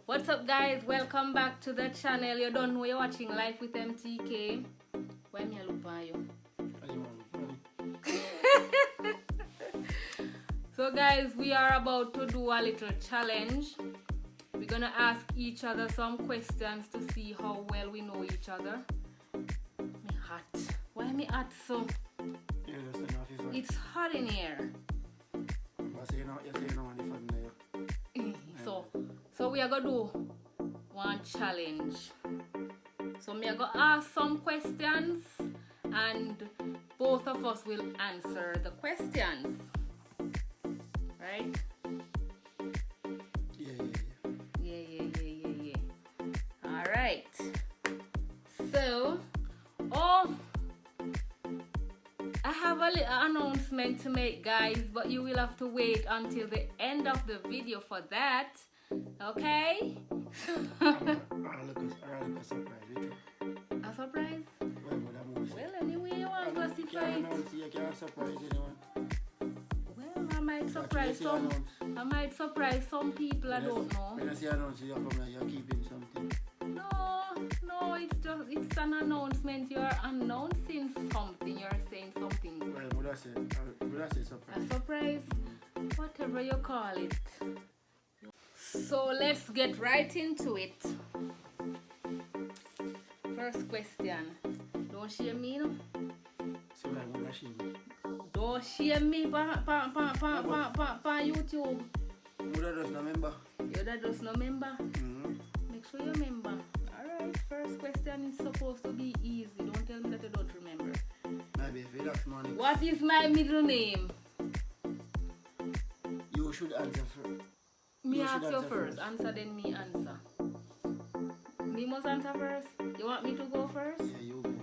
What's up, guys? Welcome back to the channel. You don't know you're watching Life with MTK. Why me look at you? So guys, we are about to do a little challenge. We're gonna ask each other some questions to see how well we know each other. Me hot. Why me hot so? It's hot in here. So we are gonna do one challenge. So me are gonna ask some questions and both of us will answer the questions. Right? Yeah. Alright. So, I have a little announcement to make, guys, but you will have to wait until the end of the video for that. Okay? A surprise. A surprise? Well, anyway, you want to classify it. You can't surprise anyone. Well, I might surprise some people. I don't know. When I say announce, you're keeping something. No, it's an announcement. You're announcing something. You're saying something. Well, would I say surprise? A surprise? Whatever you call it. So let's get right into it. First question. Don't shame me, no? So I'm gonna shame you. Don't shame me pa YouTube. Would I just remember? You that just no member? Make sure you remember. Alright, first question is supposed to be easy. Don't tell me that you don't remember. Maybe if you that's money. What is my middle name? You should answer first. Me ask you first. Answer then me answer. Me must answer first. You want me to go first? Yeah, you go.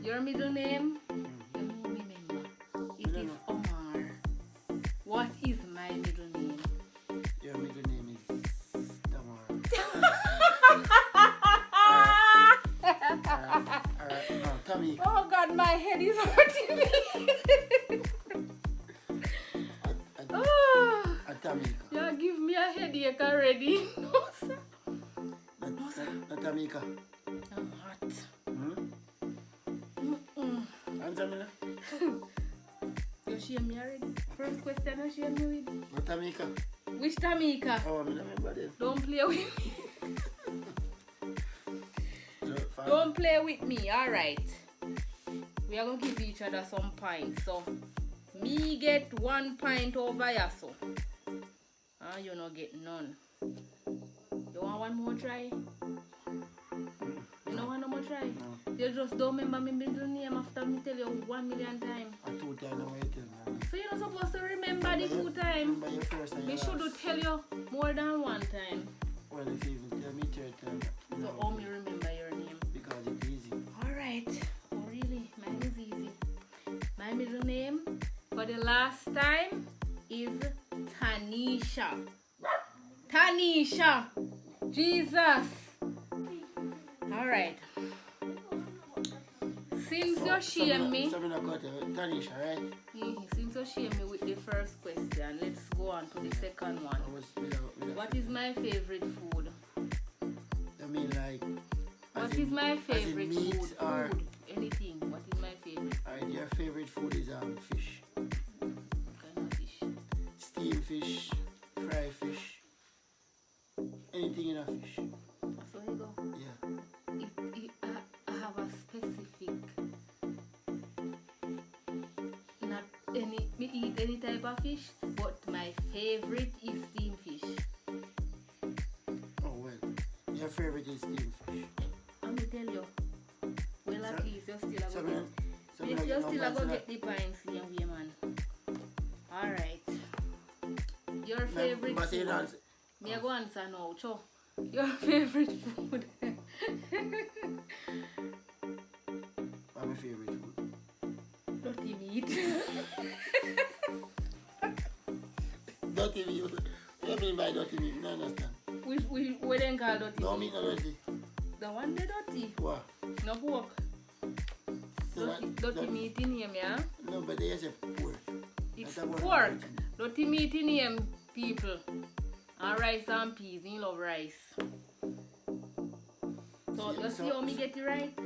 Your middle name? You know me member. It is Omar. What is my middle name? Your middle name is Tamara. Alright, now Tamika. Oh God, my head is hurting me. Tamika. You give me a headache already. No, sir. Tamika. I'm hot. Answer me now. You shame me already? First question you shame me with? Tamika. Which Tamika? Oh, I remember this. Don't play with me. Don't play with me, alright. We are going to give each other some points. So, me get 1 point over here, so. You not get none. You want one more try? You don't want no more try? No. You just don't remember my middle name after me tell you 1 million times. I 2 times I tell me. So you're not supposed to remember the 2 times. Remember your first and We your should last. tell you more than 1 time. Well, if you even tell me 3rd time. So only remember your name. Because it's easy. Alright. Oh really? Mine is easy. My middle name for the last time is Tanisha. Tanisha. Jesus. Alright. Since you shame me. Tanisha, right? Since you shame me with the first question, let's go on to the second one. What is my favorite food? I mean, like. What is my favorite meat food? or Food. Anything. What is my favorite? Alright, your favorite food is fish. What kind of fish? Steamed fish, fry fish, anything in a fish. So you go. Yeah. I have a specific. Not any. Me eat any type of fish, but my favorite is steamed fish. Oh well, your favorite is steamed fish. I'm gonna tell you. Well, at least you're still a go So get. You're still a go get the points, young man. All right. Your favorite food. Me I go answer now, Cho. Your favorite food. What's my favorite food? Dirty meat. Dirty meat. What do you mean by dirty meat? I don't understand. We then call dirty No meat. meat, no dirty. The one they dirty. What? No pork. So Dirty. Dirty meat in him, yeah? No, but they say pork. It's That's what pork. I'm eating. Dirty meat in him, people. And rice and peas. He love rice. So you see how me get it right?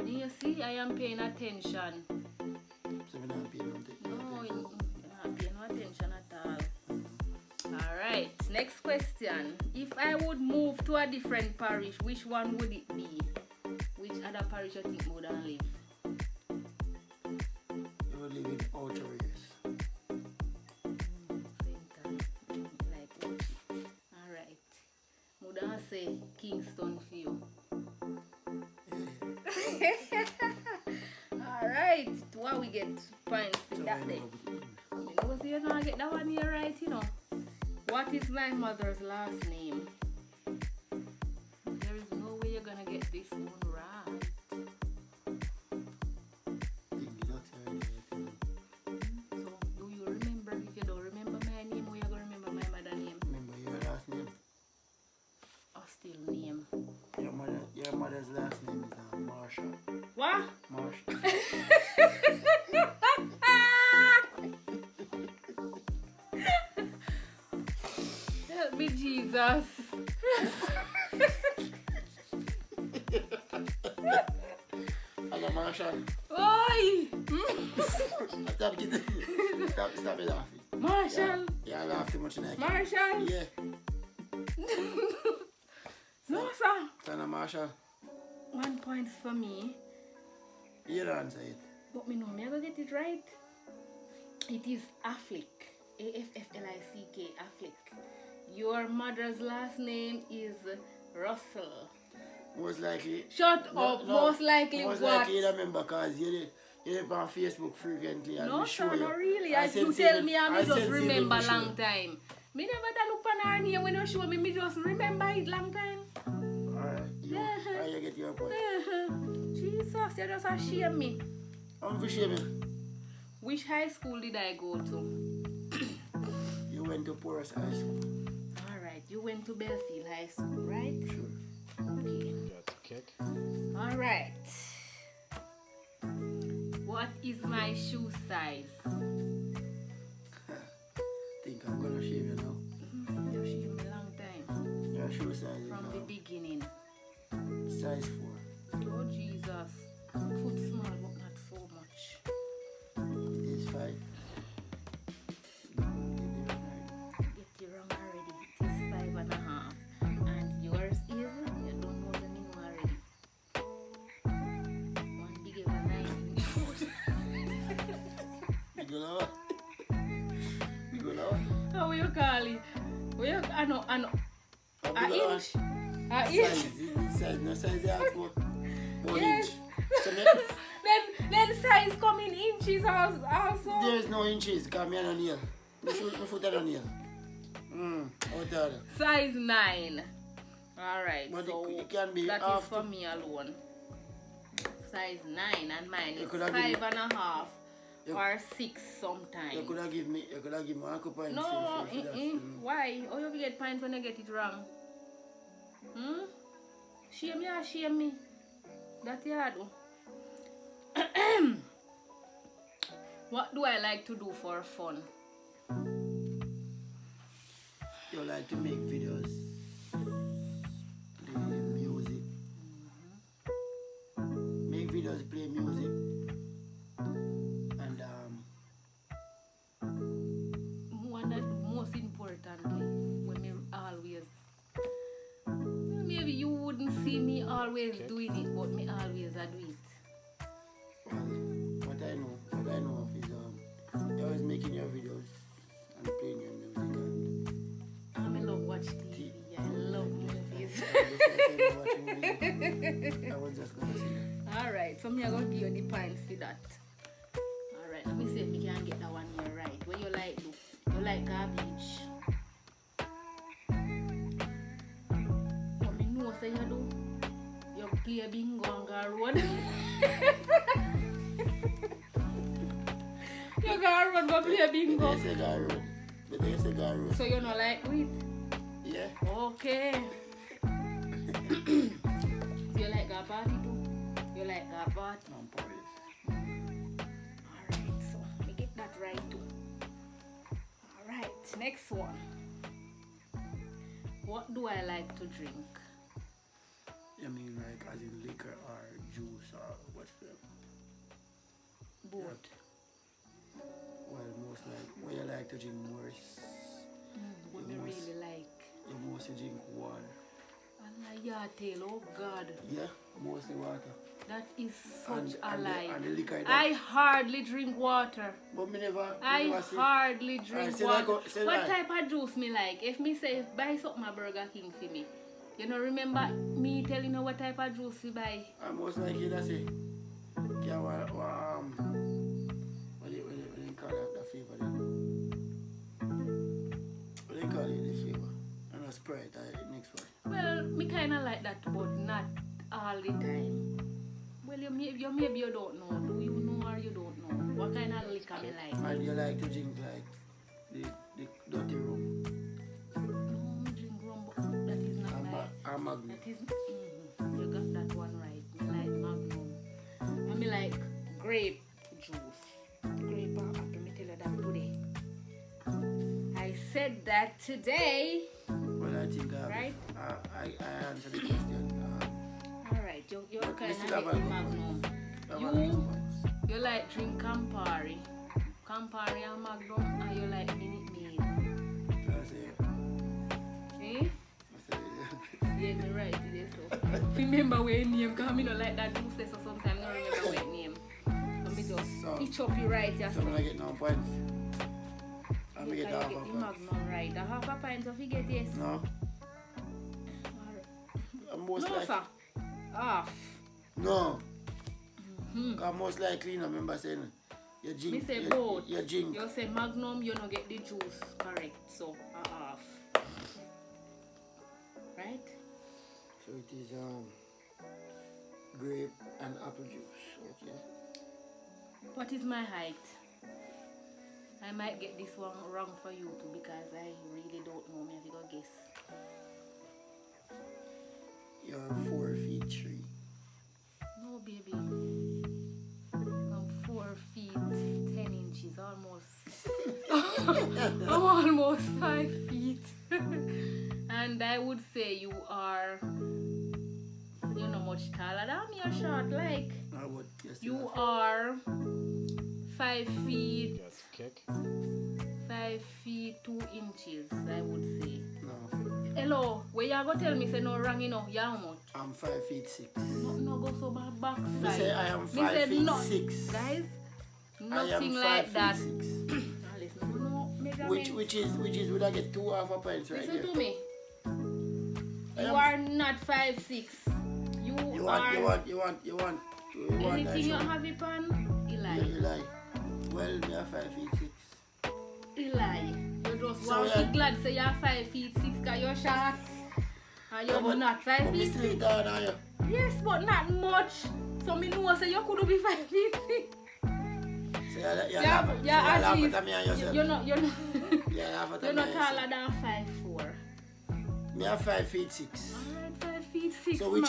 You see, I am paying attention. So we don't pay no No, attention. you're not paying no attention at all. Alright, next question. If I would move to a different parish, which one would it be? Which other parish you think would I live? You would live in Outer Race. Alright. Would I say Kingston for you? Yeah. Alright. What we get points for So that we day? go with You know, you're gonna get that one here right, you know. What is my mother's last name? There is no way you're gonna get this one right. So, do you remember? If you don't remember my name, or you're gonna remember my mother's name? Remember your last name? Or still name? Your mother's last name is Marsha. What? Marsha. Help me, Jesus. Hello, Marsha. Oi! Stop it laughing. Marshall! Yeah, I laugh too much tonight. Marshall! Yeah. No, sir. Son of Marsha. 1 point for me. You don't answer it. But me know, me I go get it right. It is Afflick. Afflick. Afflick. Your mother's last name is Russell. Most likely. Shut up. Most likely Most what? likely you remember because you're on Facebook frequently. And No, me sir, show not you. really. I You sense tell even- me and I me just sense even remember me show long you. time. Me never da look on her name when you show me, me just remember it long time. Alright, you get your point. Jesus, you just a shame me. I'm for shame. Which high school did I go to? You went to Porus High School. Alright, you went to Belfield High School, right? Sure. Okay. That's a kick. Alright. What is my shoe size? Think I'm gonna shave you now. You shave me long time. Your shoe size is From the now beginning. size 4. Oh Jesus. Foot small but not so much. It is 5. Get you wrong already. It is 5.5. And yours is, you don't know the name already. One big of a 9-inch foot. You go now? You go now? How will you call it? I know. How A big are inch. A size? inch. This size, no size you ask for. 1 Yes. inch. So Then size come in inches also. there's no inches because me on nail. My foot on nail. Out there. Size 9. Alright, But so it can be that is after. for me alone. Size 9 and mine You is could have given- 5.5 You- or 6 You sometimes. could have given me 1 cup of No, why? Oh, you get points when I get it wrong. Shame me or shame me? That you do. What do I like to do for fun? You like to make videos, play music, make videos, play music, and Most importantly, when me always, maybe you wouldn't see me always doing it, but me always I do it. well, what I know of is you're always making your videos and playing your music and I love watch TV. I love movies. I was just gonna say that. Alright, so me I gonna give you the points for that. Alright, let me see if we can get that one here right. What you like do? You like garbage? What me know say you do? You play bingo on the road. You go road go play bingo. They say guy road. But they say guy road. So you not like it? Yeah. Okay. You like that party too? You like that party? I'm Porus. next one. What do I like to drink? I mean, like, as in liquor or juice or what's the... Both. Well, most like, what you like to drink more? What I really like. You mostly drink water. And yeah, tail, oh God. Yeah, mostly water. That is such a lie. And the liquor that... I hardly drink water. But me never see... Hardly drink water. What What type of juice me like? If me say buy something at Burger King for me, you know, remember me telling you what type of juice you buy? I most like you to say, yeah, what do you call that, the flavor then? What do you call it, the flavor? And a Sprite, the next one. Well, me kind of like that, but not all the time. Well, maybe you don't know. Do you know or you don't know? What kind of liquor me like? And you like to drink like the dirty rum? No, me drink rum, but that is not like... Or Magnum? That is... you got that one right. Me like Magnum. And me like grape juice. Grape and apple, me tell you that today. I said that today. Well, I think Right? I answered the question. Alright, you kind of still have like a the good Magnum. You like drink Campari. Campari and Magnum, and you like Minute Maid. I say, Eh? Yeah, me right today, so. Remember where name, because I don't like that juice, so sometimes I don't remember where name. So me just pitch up you right, yeah. So I'm going to get no points. I'm going to You get can half get a the point. Magnum right. The half a pint of you get yes. No. Alright. I'm most No, like... sir. Half. No. Because most likely, you know, remember saying, you drink... Me say both. You drink. You say Magnum, you don't get the juice correct, so a half. Right? So it is grape and apple juice, okay? What is my height? I might get this one wrong for you too because I really don't know. Me have to go guess. You're 4 feet 3. No, baby. I'm 4 feet 10 inches, almost. I'm almost 5 feet. And I would say you are, you're not much taller than me, you're short like. I would, yes, You are 5 feet, Just kick. 5 feet 2 inches, I would say. No, Hello, where you go tell me say no wrong, you know, you how much? I'm 5 feet 6. No go so back Me side. say I am Me 5 say feet no, 6. guys, I nothing am like 5 that. feet 6. Now listen, no measurement. Which is would I get 2 half a points right Listen there? to me. I You am- are not 5'6". You are You want anything you have it on, Eli. You lie. Well, me are 5 feet 6. Eli. You just So want to yeah. be glad say you're 5 feet 6 because you're short. And you're not 5 But me feet 6. straight down are you? Yes, but not much. So me know say you could be 5 feet 6. So you laugh Yeah, at least at me and yourself. you're not You laugh at you're me not and taller yourself. than 5'4". Me are 5 feet 6. Alright, 5 feet 6. So man.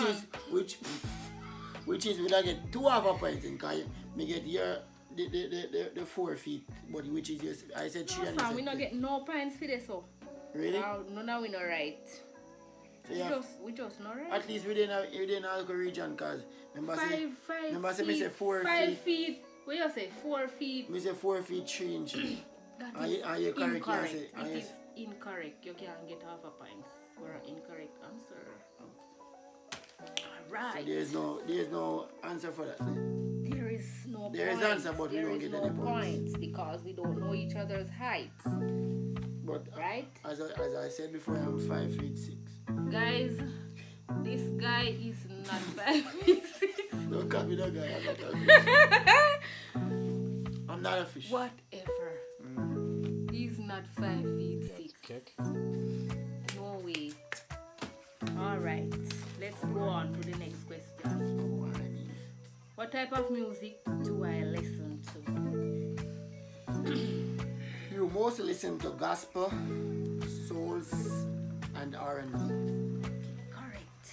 which is would I get 2 half a points in because me get your the 4 feet, but which is yours. I said 3 No, and you fam, said we not 3. get no points for this, so. Really? No, we not right. So you have, We just not right. at least within Alco region, because remember say remember say me say 4 5 feet. feet. What you say? 4 feet. Me say 4 feet 3 inches. That Are is you correct? You incorrect. say- It yes. is incorrect. You can't get half a pint for an incorrect answer. So Alright. there's no answer for that. Then. There is no There is points. answer, but we There don't is get no any points. because we don't know each other's heights. But Right? as I said before, I'm 5 feet 6. Guys, this guy is not 5 feet 6. Don't call me that guy. I'm not a fish. I'm not a fish. Whatever. He's not 5 feet 6. Kick. No way. Alright, let's go on to the next question. Oh, I mean, What type of music do I listen to? you mostly listen to gospel, souls, and R&B. Correct.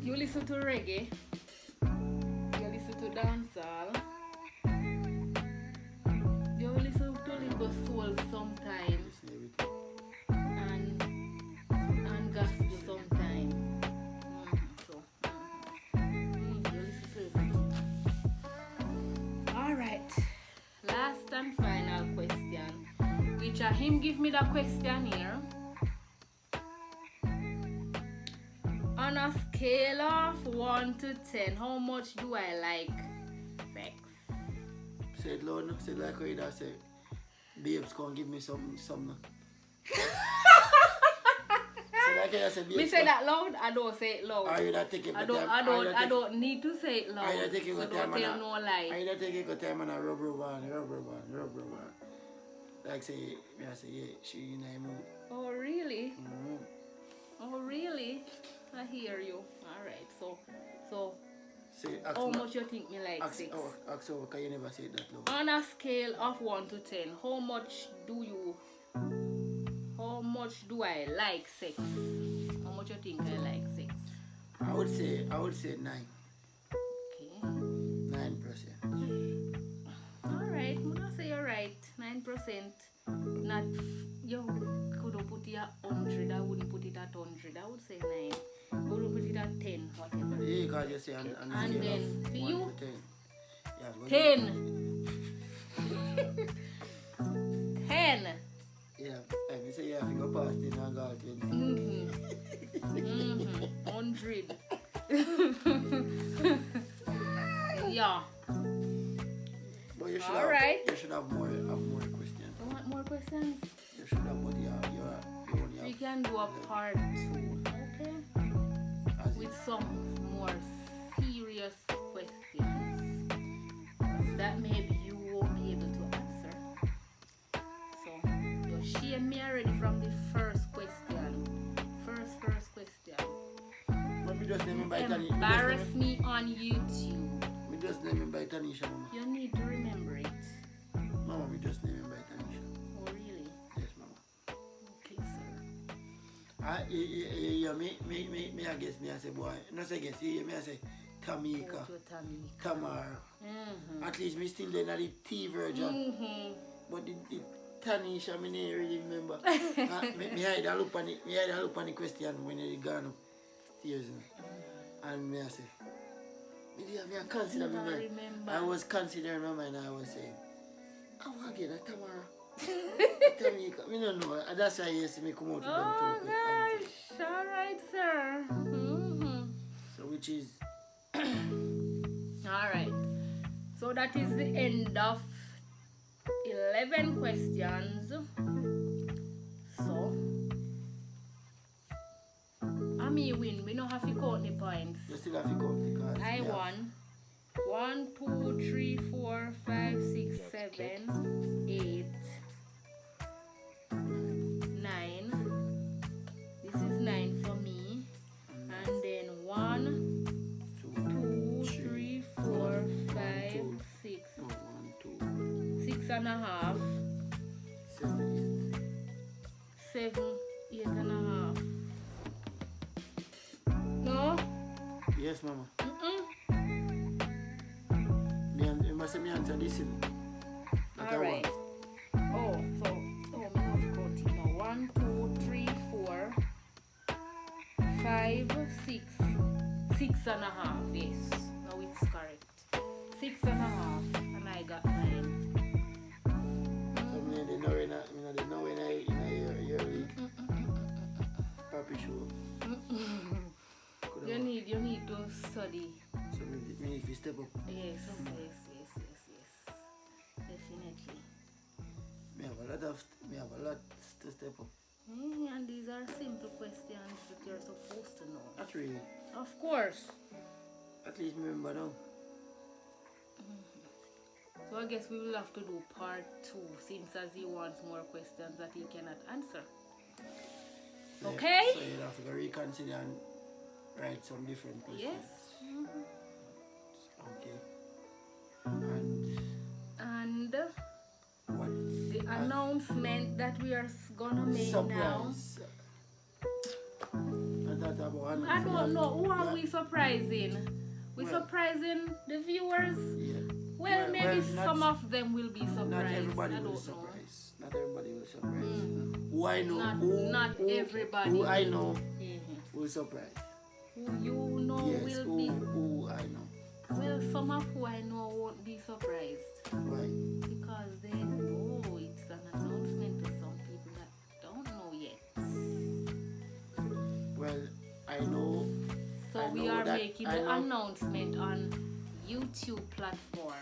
You listen to reggae? You listen to dancehall? You listen to little soul some Yeah, him give me the question here. On a scale of 1 to 10, how much do I like sex? Say it loud, no? Say it like how you da say, babes, come give me some. Say like how you say, babes. Me say that loud, I don't say it loud. Are you not taking I the don't, time? I don't need to say it loud. Are you not taking So the don't time? tell no lie. Are you not taking the time and a rubber band? Like say, me I say, yeah, she in a mood. Oh really? Mm-hmm. Oh really? I hear you. Alright, so Say, ask how me- much you think me like ask, sex? ask her, can you never say that loud? On a scale of 1 to 10, how much do I like sex? How much you think I like sex? I would say 9. Okay. 9%. Alright, I'm gonna say you're right. 9%. Not you could have put it at 100. I wouldn't put it at 100. I would say 9. I would put it at 10, whatever. Yeah, because you say on And scale then, of for 1 you? to 10. Yeah, go 10. 10. Yeah, I say you have to go past it and go out 20. 100. Yeah. But you should Alright. You should have more questions. You want more questions? You should have, but you only have. We can do a part 2, okay? As With it- some more serious questions that maybe you won't be able to answer. So, you shame me already from the first question. First question. But me just name him by Tanisha. Embarrass me on YouTube. Me just name him by Tanisha, mama. You need to remember it. Mama, me just name him by Tanisha. Oh, really? Yes, mama. Okay, sir. Yeah, me, I guess, me, I say, boy, no say guess, me, I say, Tamika, Go to Tamika. Tamara. Mm-hmm. At least me still there, not the T version. Mm-hmm. But the Tanisha, me never really remember. Me had a look on the question when they gone upstairs. And me, I say, me I consider my mind. Remember. I was considering my mind, I was saying, oh, again, Tamara. Tamika, me don't know. That's why you see me come out with them Oh two quick answers. gosh, alright sir. Mm-hmm. So which is Alright, so that is the end of 11 questions. So I may win, we don't have to count the points. you still have to count because I yeah. won 1, 2, 3, 4, 5, 6, 7, 8, 9. This is 9 for me. And then 1, 2, 3, 4, 5, 6. 6 and a half. 7, 8 and a half. No? Yes, mama. Mm-mm. You must say me answer this. Alright. Oh, so me have to count it now. 1, 2, 3, 4, 5, 6. 6 and a half, yes. Now it's correct. 6 and a half, and I got 9. So me they know when I your week. Papi show. You need to study. So me if you step up. Yes. Definitely. Me have a lot to step up. And these are simple questions that you're supposed to know. Not really. Of course. At least me remember now. So I guess we will have to do part 2 since as he wants more questions that he cannot answer. Yeah, Okay? So you have to go reconsider and write some different questions. Yes. Okay. And And what? the announcement that we are gonna make now. Surprise. And that about I don't know. Who are yeah. we surprising? We Well- surprising the viewers? Yeah. Well, maybe not- some of them will be surprised. Not everybody I will don't know. surprise. Not everybody will surprise. Who I know, Not everybody. Who I know Mhm. will surprise. Who you know Yes, will be. who I know. Well, some of who I know won't be surprised Why? because they know it's an announcement to some I know. So I we know are that- making I the know. announcement on YouTube platform.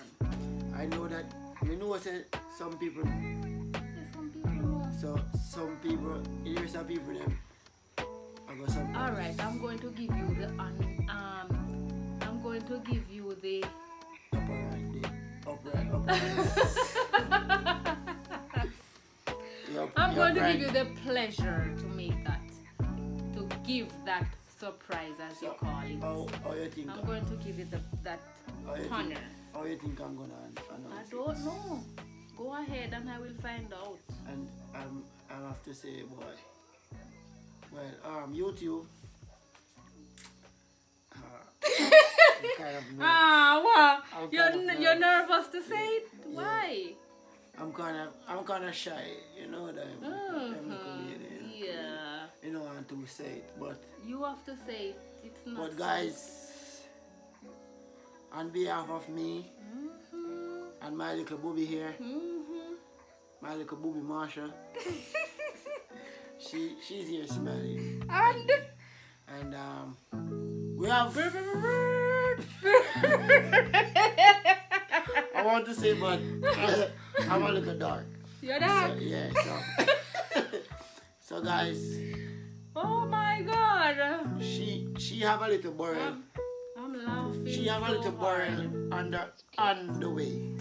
I know that. Me know say some people. Yes, some people know. So some people. There's some people them. I got some. All right, I'm going to give you the I'm going to give you the I'm going to give you the pleasure to make that, to give that surprise as you call it. How you think? I'm going to give you that honor. How you think I'm gonna I announce don't know. Go ahead and I will find out. And I have to say, boy. Well, YouTube. Kind of nervous. What? I'm You're kind of you're nervous. nervous to say it? Yeah. Why? I'm kind of shy, you know that. Yeah. You know how to say it, but You have to say it. It's not. but guys, on behalf of me and my little booby here, my little booby Marsha, she's here smiling, and we have. I want to say, but I'm a little dark. You're dark. So, yeah, so so guys, Oh my God. she have a little burrel. I'm laughing. She have a so little hard. burrel on the way.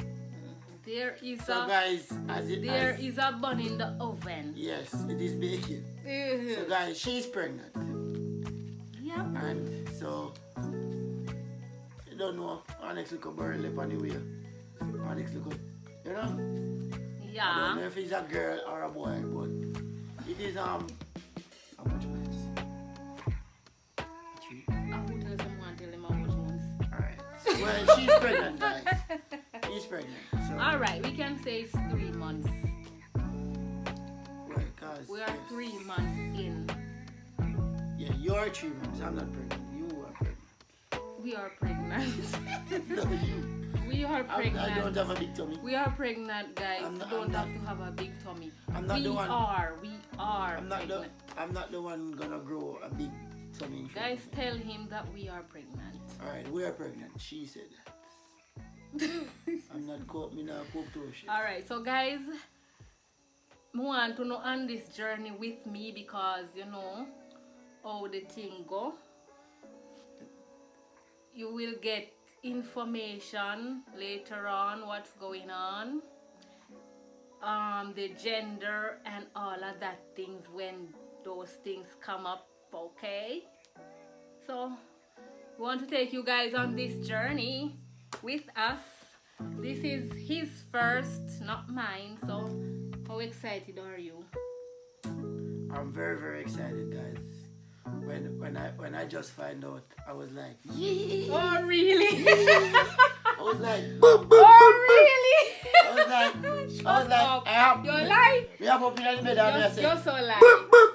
There is So guys, there is a bun in the oven. yes, it is baking. So guys, she's pregnant, Yep. and so you don't know our next little burrel up on the way. Our next little, you know. I don't Yeah. know if it's a girl or a boy, but it is how much months? 3. I will tell someone, tell him how much months. Alright. Well, she's pregnant, guys. She's pregnant. So All right, we can say it's 3 months. well, cause We are 3 months in. yeah, you're 3 months. I'm not pregnant. You are pregnant. We are pregnant. No, you. We are pregnant. I don't have a big tummy. We are pregnant, guys. I'm not- You don't I'm have to have a big tummy. I'm not we the one. We are I'm not the. pregnant. I'm not the one gonna grow a big tummy. in front Guys, of me. tell him that we are pregnant. Alright, we are pregnant. She said that. I'm not cope. Me not cope to shit. All right, so guys, I want to know on this journey with me because you know how the thing go. You will get information later on what's going on, the gender and all of that things when those things come up. Okay, so we want to take you guys on this journey with us. This is his first, not mine. So how excited are you? I'm very, very excited, guys. When I just find out, I was like, yeah. Oh really? I was like, Oh really? I was like, You're lying. Me up in the bed and I say, You're so lying.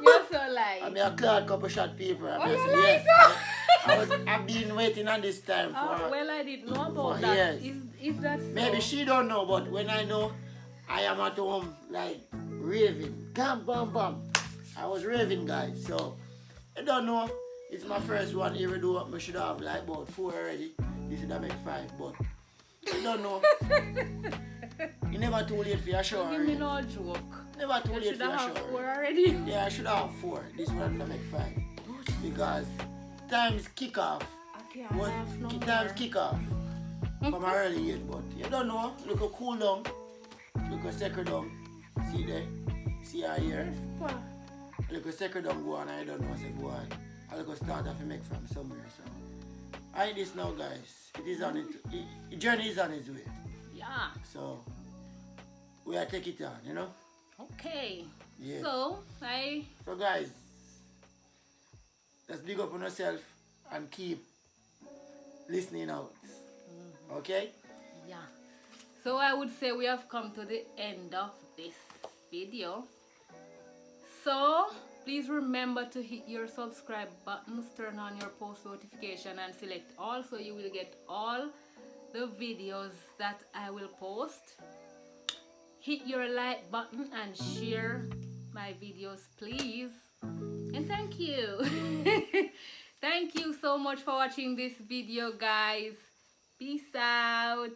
You're so I lying. mean, I cleared a couple shot paper. And Oh, I you're said, lying, yes. so. I've been waiting on this time Oh, for. well, I didn't know about for that. years. Is that so? Maybe she don't know, but when I know, I am at home like raving. Bam, bam, bam. I was raving, guys. So I don't know. It's my first one. Even though I should have like about 4 already. This should have make 5, but I don't know. You never too late for your shower. Give me no joke. Never too You late should for your have shower. 4 already. Yeah, I should have 4. This one will make 5. Because times kick off. I can't What laugh no times more. kick off from an early age, but you don't know. Look at cool down. Look at second down. See there? See her here? Yes, pa. Look at second down go on, I don't know. Say go on. I look at start off to make from somewhere. So I this now, guys. It is on it. The journey is on its way. Yeah. So we are take it on, you know? Okay. Yeah. So guys, let's big up on yourself and keep listening out. Okay? yeah. So I would say we have come to the end of this video. So please remember to hit your subscribe buttons, turn on your post notification and select all so you will get all the videos that I will post. Hit your like button and share my videos, please. And thank you. Thank you so much for watching this video, guys. Peace out.